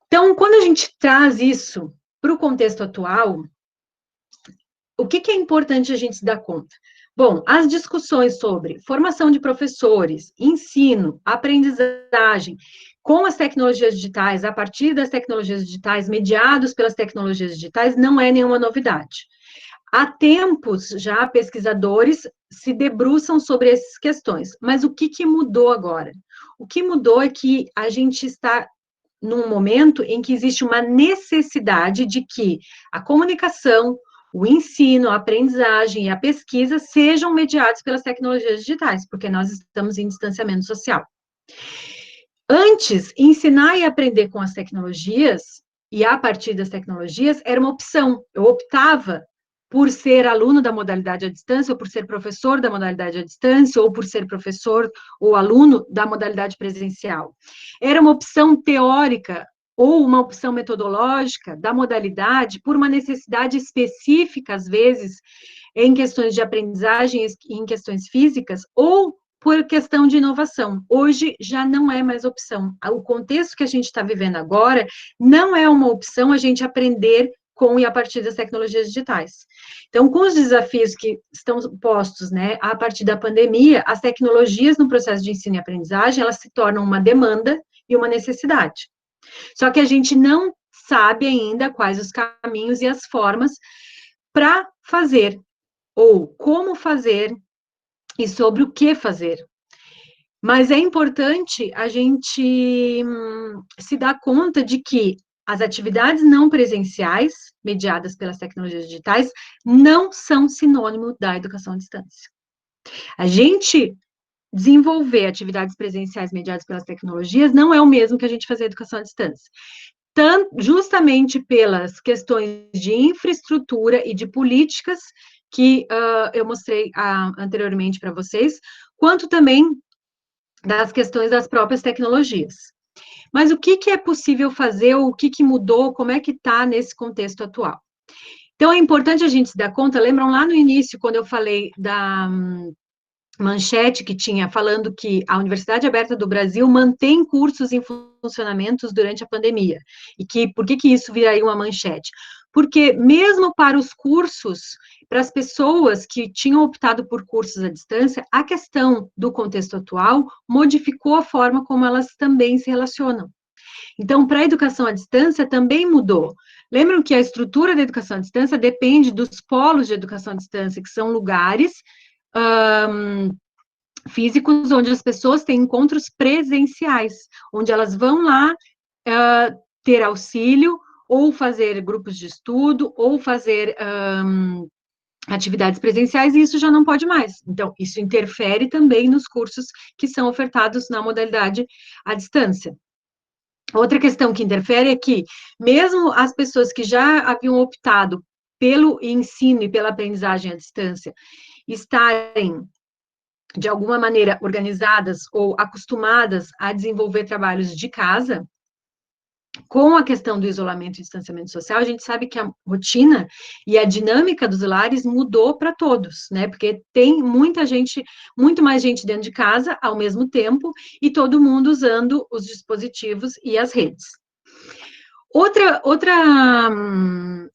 Então, quando a gente traz isso para o contexto atual, o que é importante a gente se dar conta? Bom, as discussões sobre formação de professores, ensino, aprendizagem, com as tecnologias digitais, a partir das tecnologias digitais, mediados pelas tecnologias digitais, não é nenhuma novidade. Há tempos já pesquisadores se debruçam sobre essas questões, mas o que mudou agora? O que mudou é que a gente está num momento em que existe uma necessidade de que a comunicação, o ensino, a aprendizagem e a pesquisa sejam mediados pelas tecnologias digitais, porque nós estamos em distanciamento social. Antes, ensinar e aprender com as tecnologias e a partir das tecnologias era uma opção. Eu optava por ser aluno da modalidade à distância, ou por ser professor da modalidade à distância, ou por ser professor ou aluno da modalidade presencial. Era uma opção teórica ou uma opção metodológica da modalidade por uma necessidade específica, às vezes, em questões de aprendizagem, em questões físicas, ou por questão de inovação. Hoje já não é mais opção. O contexto que a gente está vivendo agora não é uma opção a gente aprender com e a partir das tecnologias digitais. Então, com os desafios que estão postos, né, a partir da pandemia, as tecnologias no processo de ensino e aprendizagem, elas se tornam uma demanda e uma necessidade. Só que a gente não sabe ainda quais os caminhos e as formas para fazer, ou como fazer, e sobre o que fazer. Mas é importante a gente se dar conta de que as atividades não presenciais, mediadas pelas tecnologias digitais, não são sinônimo da educação à distância. A gente desenvolver atividades presenciais mediadas pelas tecnologias não é o mesmo que a gente fazer educação à distância. Justamente pelas questões de infraestrutura e de políticas que eu mostrei anteriormente para vocês, quanto também das questões das próprias tecnologias. Mas o que é possível fazer, ou o que mudou, como é que está nesse contexto atual? Então, é importante a gente se dar conta, lembram lá no início, quando eu falei da manchete que tinha, falando que a Universidade Aberta do Brasil mantém cursos em funcionamento durante a pandemia. E que, por que isso viraria uma manchete? Porque mesmo para os cursos, para as pessoas que tinham optado por cursos à distância, a questão do contexto atual modificou a forma como elas também se relacionam. Então, para a educação à distância também mudou. Lembram que a estrutura da educação à distância depende dos polos de educação à distância, que são lugares físicos onde as pessoas têm encontros presenciais, onde elas vão lá ter auxílio, ou fazer grupos de estudo, ou fazer atividades presenciais, e isso já não pode mais. Então, isso interfere também nos cursos que são ofertados na modalidade à distância. Outra questão que interfere é que, mesmo as pessoas que já haviam optado pelo ensino e pela aprendizagem à distância, estarem, de alguma maneira, organizadas ou acostumadas a desenvolver trabalhos de casa, com a questão do isolamento e distanciamento social, a gente sabe que a rotina e a dinâmica dos lares mudou para todos, né? Porque tem muita gente, muito mais gente dentro de casa ao mesmo tempo, e todo mundo usando os dispositivos e as redes.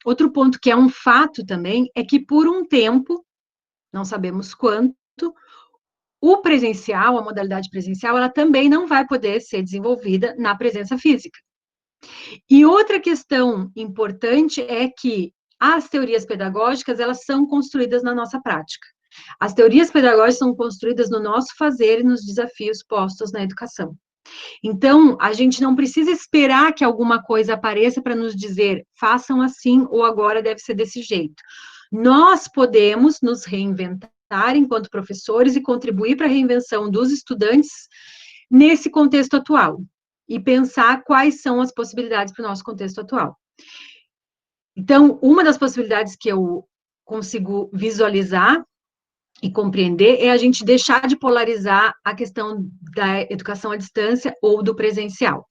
Outro ponto que é um fato também é que, por um tempo, não sabemos quanto, o presencial, a modalidade presencial, ela também não vai poder ser desenvolvida na presença física. E outra questão importante é que as teorias pedagógicas, elas são construídas na nossa prática. As teorias pedagógicas são construídas no nosso fazer e nos desafios postos na educação. Então, a gente não precisa esperar que alguma coisa apareça para nos dizer, façam assim ou agora deve ser desse jeito. Nós podemos nos reinventar enquanto professores e contribuir para a reinvenção dos estudantes nesse contexto atual e pensar quais são as possibilidades para o nosso contexto atual. Então, uma das possibilidades que eu consigo visualizar e compreender é a gente deixar de polarizar a questão da educação à distância ou do presencial.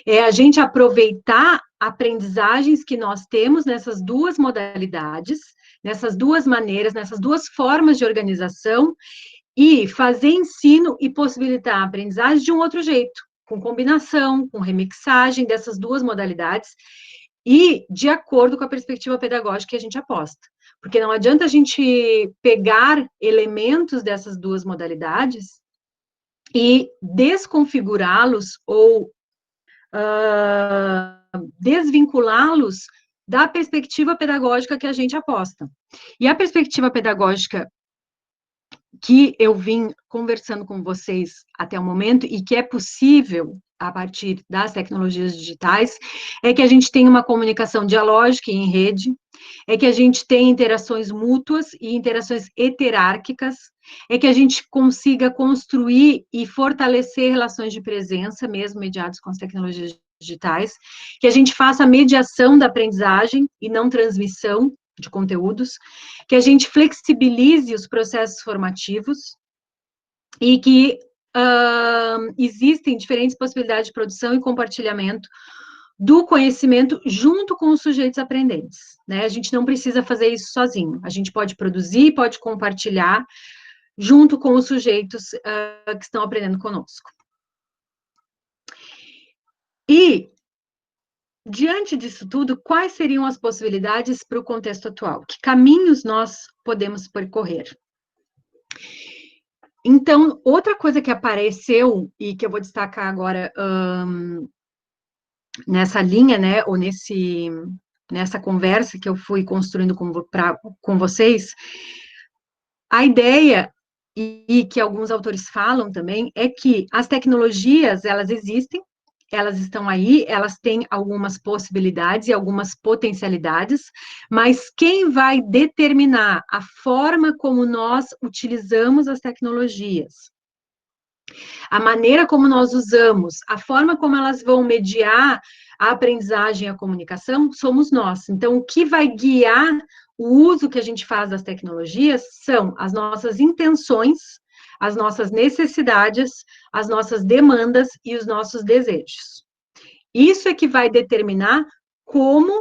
É a gente aproveitar aprendizagens que nós temos nessas duas modalidades, nessas duas maneiras, nessas duas formas de organização, e fazer ensino e possibilitar a aprendizagem de um outro jeito. com combinação, com remixagem dessas duas modalidades e de acordo com a perspectiva pedagógica que a gente aposta. Porque não adianta a gente pegar elementos dessas duas modalidades e desconfigurá-los ou desvinculá-los da perspectiva pedagógica que a gente aposta. E a perspectiva pedagógica que eu vim conversando com vocês até o momento e que é possível a partir das tecnologias digitais, é que a gente tem uma comunicação dialógica e em rede, é que a gente tem interações mútuas e interações heterárquicas, é que a gente consiga construir e fortalecer relações de presença, mesmo mediadas com as tecnologias digitais, que a gente faça a mediação da aprendizagem e não transmissão de conteúdos, que a gente flexibilize os processos formativos e que existem diferentes possibilidades de produção e compartilhamento do conhecimento junto com os sujeitos aprendentes, né? A gente não precisa fazer isso sozinho, a gente pode produzir, pode compartilhar junto com os sujeitos que estão aprendendo conosco. E, diante disso tudo, quais seriam as possibilidades para o contexto atual? Que caminhos nós podemos percorrer? Então, outra coisa que apareceu e que eu vou destacar agora nessa linha, né, ou nessa conversa que eu fui construindo com vocês, a ideia, e que alguns autores falam também, é que as tecnologias, elas existem, elas estão aí, elas têm algumas possibilidades e algumas potencialidades, mas quem vai determinar a forma como nós utilizamos as tecnologias, a maneira como nós usamos, a forma como elas vão mediar a aprendizagem e a comunicação, somos nós. Então, o que vai guiar o uso que a gente faz das tecnologias são as nossas intenções, as nossas necessidades, as nossas demandas e os nossos desejos. Isso é que vai determinar como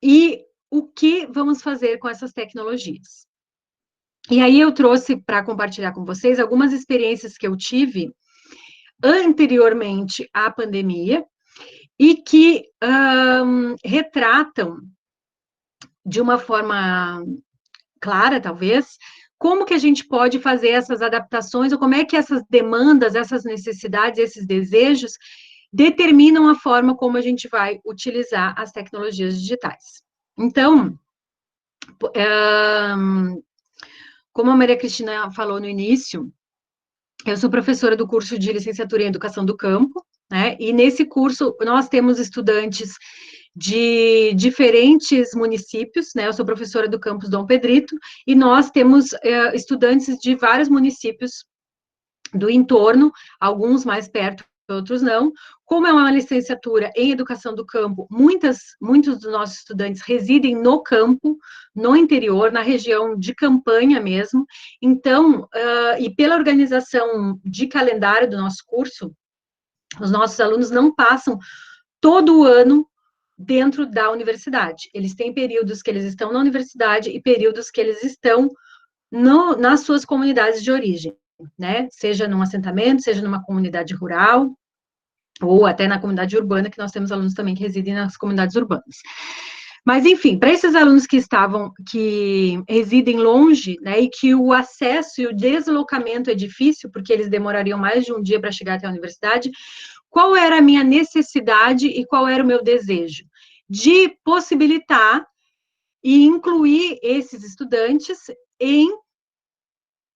e o que vamos fazer com essas tecnologias. E aí eu trouxe para compartilhar com vocês algumas experiências que eu tive anteriormente à pandemia e que retratam de uma forma clara, talvez, como que a gente pode fazer essas adaptações, ou como é que essas demandas, essas necessidades, esses desejos determinam a forma como a gente vai utilizar as tecnologias digitais. Então, como a Maria Cristina falou no início, eu sou professora do curso de licenciatura em Educação do Campo, né? E nesse curso nós temos estudantes de diferentes municípios, né? Eu sou professora do campus Dom Pedrito, e nós temos estudantes de vários municípios do entorno, alguns mais perto, outros não. Como é uma licenciatura em Educação do Campo, muitos dos nossos estudantes residem no campo, no interior, na região de campanha mesmo. Então, e pela organização de calendário do nosso curso, os nossos alunos não passam todo o ano dentro da universidade. Eles têm períodos que eles estão na universidade e períodos que eles estão nas suas comunidades de origem, né? Seja num assentamento, seja numa comunidade rural, ou até na comunidade urbana, que nós temos alunos também que residem nas comunidades urbanas. Mas, enfim, para esses alunos que residem longe, né, e que o acesso e o deslocamento é difícil, porque eles demorariam mais de um dia para chegar até a universidade, qual era a minha necessidade e qual era o meu desejo? De possibilitar e incluir esses estudantes em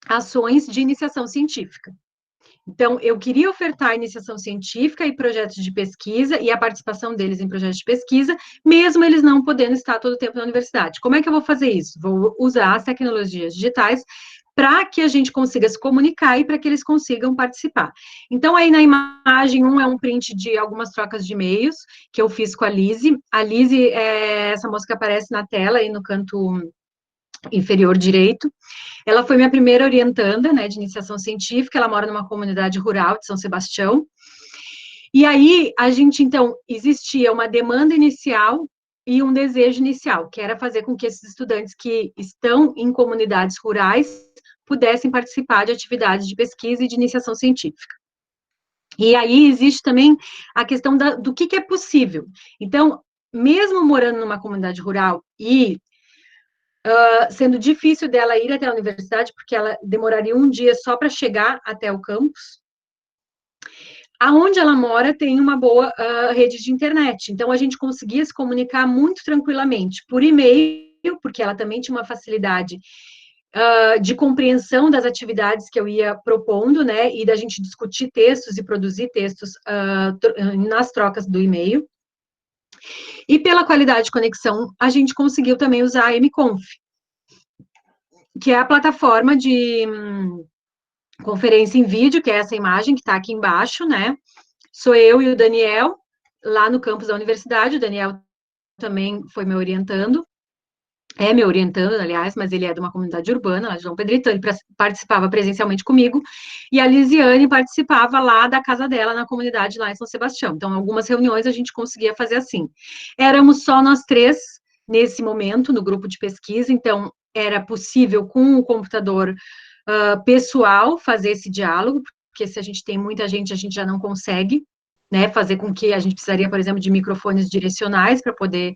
ações de iniciação científica. Então, eu queria ofertar iniciação científica e projetos de pesquisa e a participação deles em projetos de pesquisa, mesmo eles não podendo estar todo o tempo na universidade. Como é que eu vou fazer isso? Vou usar as tecnologias digitais para que a gente consiga se comunicar e para que eles consigam participar. Então, aí na imagem 1 é um print de algumas trocas de e-mails que eu fiz com a Lise. A Lise é essa moça que aparece na tela aí no canto inferior direito. Ela foi minha primeira orientanda, né, de iniciação científica, ela mora numa comunidade rural de São Sebastião. E aí, então, existia uma demanda inicial e um desejo inicial, que era fazer com que esses estudantes que estão em comunidades rurais pudessem participar de atividades de pesquisa e de iniciação científica. E aí existe também a questão do que é possível. Então, mesmo morando numa comunidade rural e sendo difícil dela ir até a universidade, porque ela demoraria um dia só para chegar até o campus, aonde ela mora tem uma boa rede de internet. Então, a gente conseguia se comunicar muito tranquilamente por e-mail, porque ela também tinha uma facilidade de compreensão das atividades que eu ia propondo, né, e da gente discutir textos e produzir textos nas trocas do e-mail. E pela qualidade de conexão, a gente conseguiu também usar a MConf, que é a plataforma de conferência em vídeo, que é essa imagem que está aqui embaixo, né? Sou eu e o Daniel, lá no campus da universidade. O Daniel também foi me orientando. É me orientando, aliás, mas ele é de uma comunidade urbana, lá de João Pedrito, ele participava presencialmente comigo, e a Lisiane participava lá da casa dela, na comunidade lá em São Sebastião. Então, algumas reuniões a gente conseguia fazer assim. Éramos só nós três, nesse momento, no grupo de pesquisa, então, era possível, com o computador pessoal, fazer esse diálogo, porque se a gente tem muita gente, a gente já não consegue, né, fazer com que a gente precisaria, por exemplo, de microfones direcionais para poder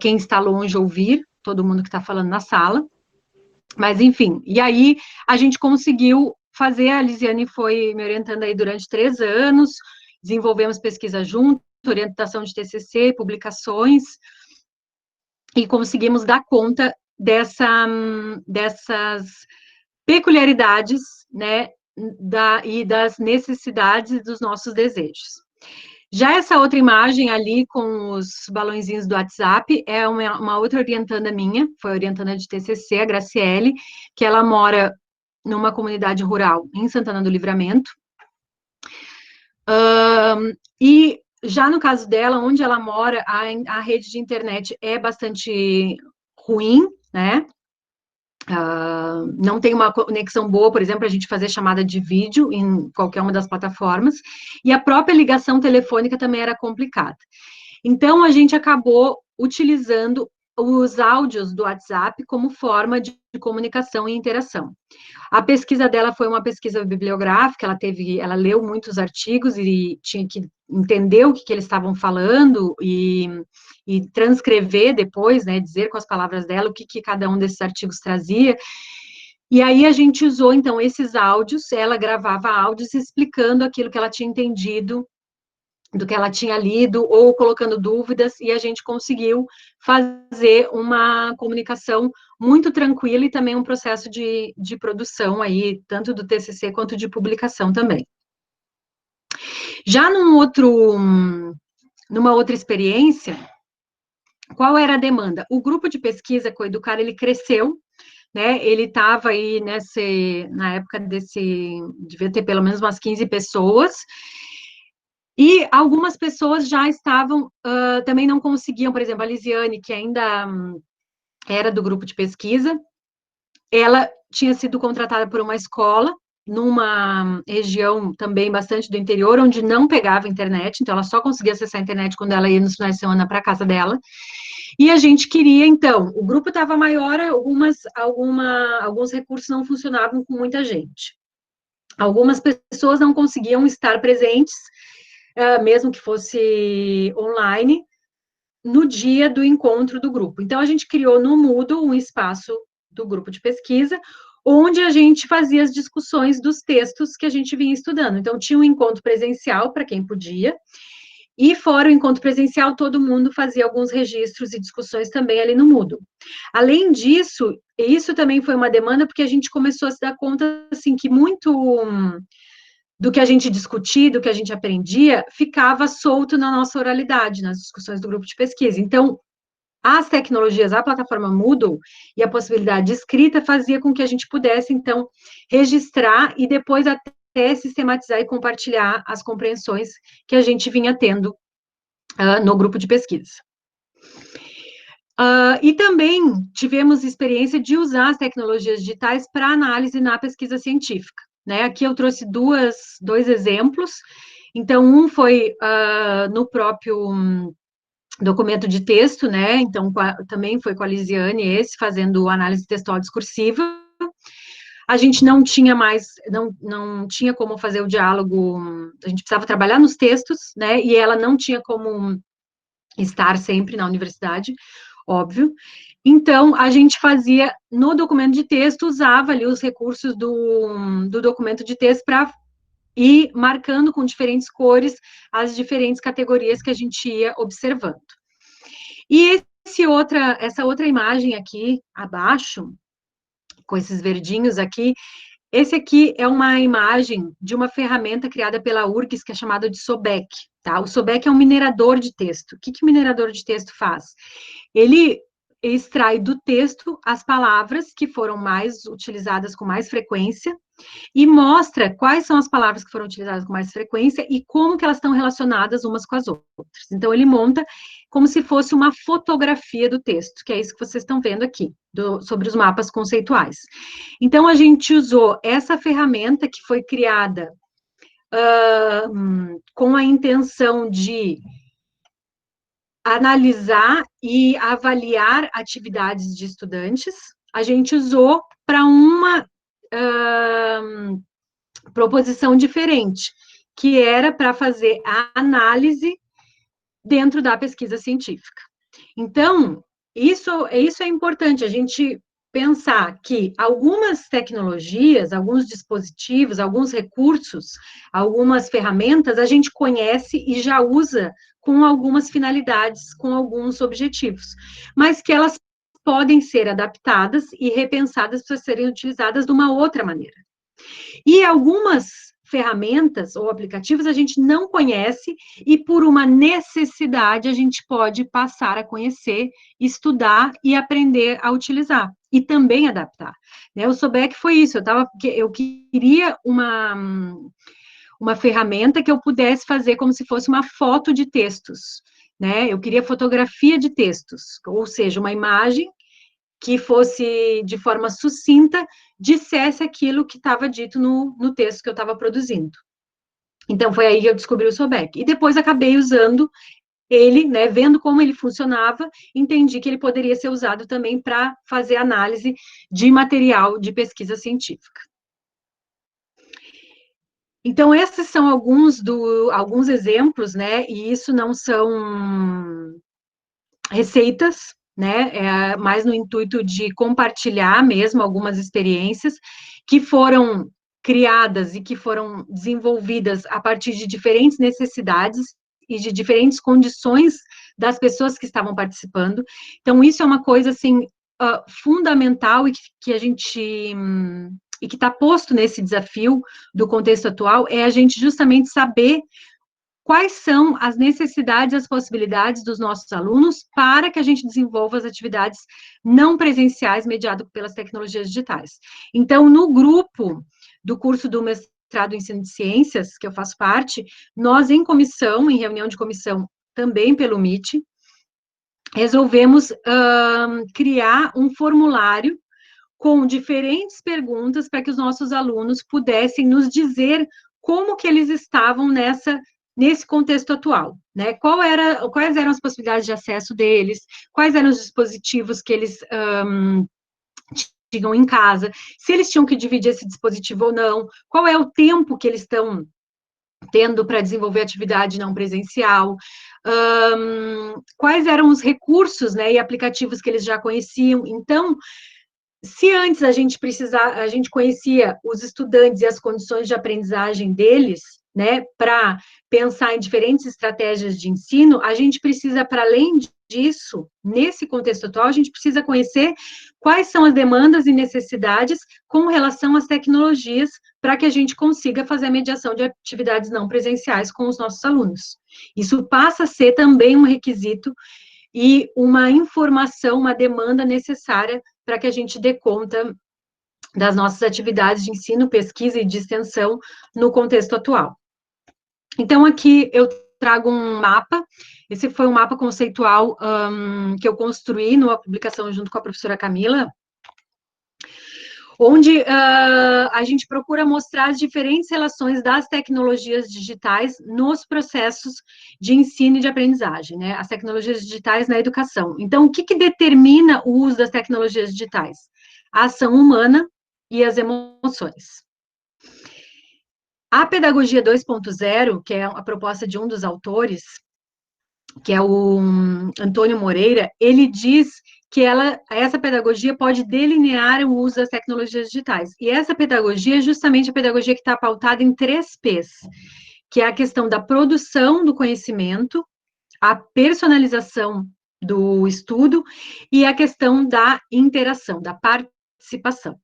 quem está longe ouvir, todo mundo que está falando na sala. Mas, enfim, e aí a gente conseguiu fazer, a Lisiane foi me orientando aí durante 3 anos, desenvolvemos pesquisa junto, orientação de TCC, publicações, e conseguimos dar conta dessas peculiaridades, né, e das necessidades e dos nossos desejos. Já essa outra imagem ali com os balãozinhos do WhatsApp é uma outra orientanda minha, foi orientanda de TCC, a Graciele, que ela mora numa comunidade rural em Santana do Livramento. E já no caso dela, onde ela mora, a rede de internet é bastante ruim, né? Não tem uma conexão boa, por exemplo, a gente fazer chamada de vídeo em qualquer uma das plataformas, e a própria ligação telefônica também era complicada. Então, a gente acabou utilizando os áudios do WhatsApp como forma de comunicação e interação. A pesquisa dela foi uma pesquisa bibliográfica, ela leu muitos artigos e tinha que entender o que eles estavam falando e transcrever depois, né, dizer com as palavras dela o que cada um desses artigos trazia. E aí a gente usou, então, esses áudios, ela gravava áudios explicando aquilo que ela tinha entendido do que ela tinha lido, ou colocando dúvidas, e a gente conseguiu fazer uma comunicação muito tranquila e também um processo de produção aí, tanto do TCC quanto de publicação também. Já numa outra experiência, qual era a demanda? O grupo de pesquisa Coeducar, ele cresceu, né, ele estava aí na época devia ter pelo menos umas 15 pessoas, e algumas pessoas já estavam, também não conseguiam, por exemplo, a Lisiane, que ainda era do grupo de pesquisa, ela tinha sido contratada por uma escola, numa região também bastante do interior, onde não pegava internet, então ela só conseguia acessar a internet quando ela ia nos finais de semana para a casa dela. E a gente queria, então, o grupo estava maior, alguns recursos não funcionavam com muita gente. Algumas pessoas não conseguiam estar presentes, mesmo que fosse online, no dia do encontro do grupo. Então, a gente criou no Moodle um espaço do grupo de pesquisa, onde a gente fazia as discussões dos textos que a gente vinha estudando. Então, tinha um encontro presencial para quem podia, e fora o encontro presencial, todo mundo fazia alguns registros e discussões também ali no Moodle. Além disso, isso também foi uma demanda, porque a gente começou a se dar conta, assim, que muito do que a gente discutia, do que a gente aprendia, ficava solto na nossa oralidade, nas discussões do grupo de pesquisa. Então, as tecnologias, a plataforma Moodle e a possibilidade de escrita fazia com que a gente pudesse, então, registrar e depois até sistematizar e compartilhar as compreensões que a gente vinha tendo no grupo de pesquisa. E também tivemos experiência de usar as tecnologias digitais para análise na pesquisa científica. Né? Aqui eu trouxe dois exemplos. Então, um foi no próprio documento de texto, né? Então, também foi com a Lisiane fazendo análise textual discursiva. a gente não tinha mais, não tinha como fazer o diálogo, a gente precisava trabalhar nos textos, né, e ela não tinha como estar sempre na universidade, óbvio. Então, a gente fazia no documento de texto, usava ali os recursos do documento de texto para ir marcando com diferentes cores as diferentes categorias que a gente ia observando. E essa outra imagem aqui abaixo, com esses verdinhos aqui, esse aqui é uma imagem de uma ferramenta criada pela URGS, que é chamada de SOBEC, tá? O SOBEC é um minerador de texto. O que o minerador de texto faz? Ele extrai do texto as palavras que foram mais utilizadas com mais frequência e mostra quais são as palavras que foram utilizadas com mais frequência e como que elas estão relacionadas umas com as outras. Então, ele monta como se fosse uma fotografia do texto, que é isso que vocês estão vendo aqui, sobre os mapas conceituais. Então, a gente usou essa ferramenta que foi criada com a intenção de analisar e avaliar atividades de estudantes. A gente usou para uma proposição diferente, que era para fazer a análise dentro da pesquisa científica. Então, isso é importante, a gente pensar que algumas tecnologias, alguns dispositivos, alguns recursos, algumas ferramentas, a gente conhece e já usa com algumas finalidades, com alguns objetivos, mas que elas podem ser adaptadas e repensadas para serem utilizadas de uma outra maneira. E algumas ferramentas ou aplicativos a gente não conhece e por uma necessidade a gente pode passar a conhecer, estudar e aprender a utilizar e também adaptar. Né? O Sobec foi isso, eu queria uma ferramenta que eu pudesse fazer como se fosse uma foto de textos, né? Eu queria fotografia de textos, ou seja, uma imagem que fosse, de forma sucinta, dissesse aquilo que estava dito no texto que eu estava produzindo. Então, foi aí que eu descobri o Sobec. E depois acabei usando ele, né, vendo como ele funcionava, entendi que ele poderia ser usado também para fazer análise de material de pesquisa científica. Então, esses são alguns exemplos, né, e isso não são receitas, né, mais no intuito de compartilhar mesmo algumas experiências que foram criadas e que foram desenvolvidas a partir de diferentes necessidades e de diferentes condições das pessoas que estavam participando. Então, isso é uma coisa, assim, fundamental e que a gente... e que está posto nesse desafio do contexto atual, é a gente justamente saber quais são as necessidades, as possibilidades dos nossos alunos para que a gente desenvolva as atividades não presenciais mediado pelas tecnologias digitais. Então, no grupo do curso do mestrado em ensino de ciências, que eu faço parte, nós em comissão, em reunião de comissão, também pelo Meet, resolvemos criar um formulário com diferentes perguntas para que os nossos alunos pudessem nos dizer como que eles estavam nesse contexto atual, né? Quais eram as possibilidades de acesso deles, quais eram os dispositivos que eles tinham em casa, se eles tinham que dividir esse dispositivo ou não, qual é o tempo que eles estão tendo para desenvolver atividade não presencial, quais eram os recursos, né, e aplicativos que eles já conheciam. Então, se antes a gente conhecia os estudantes e as condições de aprendizagem deles, né, para pensar em diferentes estratégias de ensino, a gente precisa, para além disso, nesse contexto atual, a gente precisa conhecer quais são as demandas e necessidades com relação às tecnologias para que a gente consiga fazer a mediação de atividades não presenciais com os nossos alunos. Isso passa a ser também um requisito e uma informação, uma demanda necessária para que a gente dê conta das nossas atividades de ensino, pesquisa e de extensão no contexto atual. Então, aqui eu trago um mapa, esse foi um mapa conceitual que eu construí numa publicação junto com a professora Camila, onde a gente procura mostrar as diferentes relações das tecnologias digitais nos processos de ensino e de aprendizagem, né? As tecnologias digitais na educação. Então, o que determina o uso das tecnologias digitais? A ação humana, e as emoções. A pedagogia 2.0, que é a proposta de um dos autores, que é o Antônio Moreira, ele diz que essa pedagogia pode delinear o uso das tecnologias digitais. E essa pedagogia é justamente a pedagogia que está pautada em 3 P's, que é a questão da produção do conhecimento, a personalização do estudo e a questão da interação, da participação.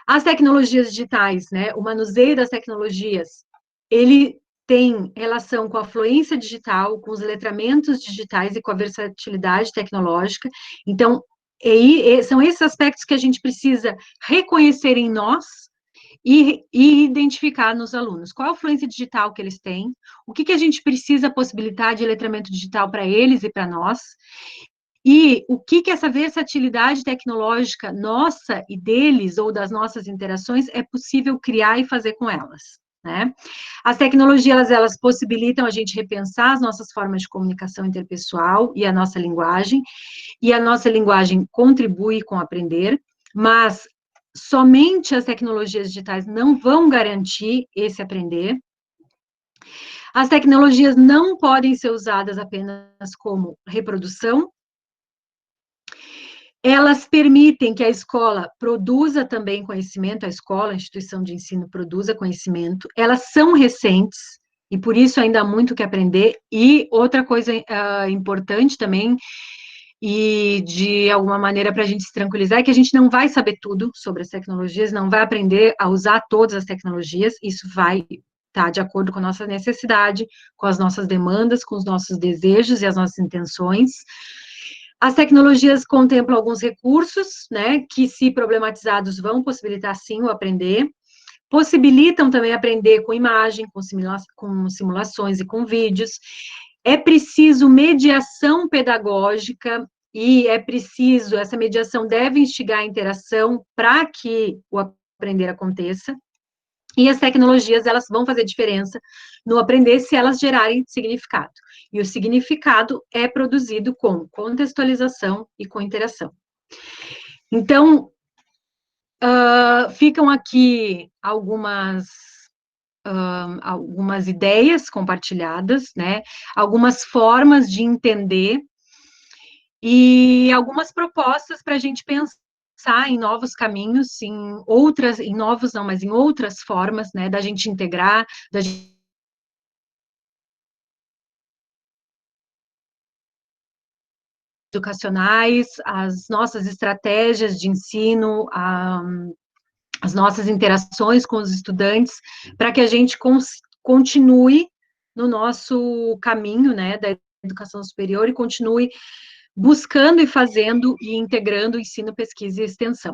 As tecnologias digitais, né, o manuseio das tecnologias, ele tem relação com a fluência digital, com os letramentos digitais e com a versatilidade tecnológica. Então, são esses aspectos que a gente precisa reconhecer em nós e identificar nos alunos. Qual a fluência digital que eles têm, o que a gente precisa possibilitar de letramento digital para eles e para nós, e o que essa versatilidade tecnológica nossa e deles, ou das nossas interações, é possível criar e fazer com elas, né? As tecnologias, elas possibilitam a gente repensar as nossas formas de comunicação interpessoal e a nossa linguagem contribui com o aprender, mas somente as tecnologias digitais não vão garantir esse aprender. As tecnologias não podem ser usadas apenas como reprodução. Elas permitem que a escola produza também conhecimento, a instituição de ensino produza conhecimento. Elas são recentes, e por isso ainda há muito que aprender. E outra coisa importante também, e de alguma maneira para a gente se tranquilizar, é que a gente não vai saber tudo sobre as tecnologias, não vai aprender a usar todas as tecnologias, isso vai estar de acordo com a nossa necessidade, com as nossas demandas, com os nossos desejos e as nossas intenções. As tecnologias contemplam alguns recursos, né, que, se problematizados, vão possibilitar, sim, o aprender. Possibilitam também aprender com imagem, com simulações e com vídeos. É preciso mediação pedagógica e essa mediação deve instigar a interação para que o aprender aconteça. E as tecnologias, elas vão fazer diferença no aprender se elas gerarem significado. E o significado é produzido com contextualização e com interação. Então, ficam aqui algumas ideias compartilhadas, né? Algumas formas de entender e algumas propostas para a gente pensar em novos caminhos, em outras formas, né, da gente integrar, da gente educacionais, as nossas estratégias de ensino, as nossas interações com os estudantes, para que a gente continue no nosso caminho, né, da educação superior e continue buscando e fazendo e integrando ensino, pesquisa e extensão.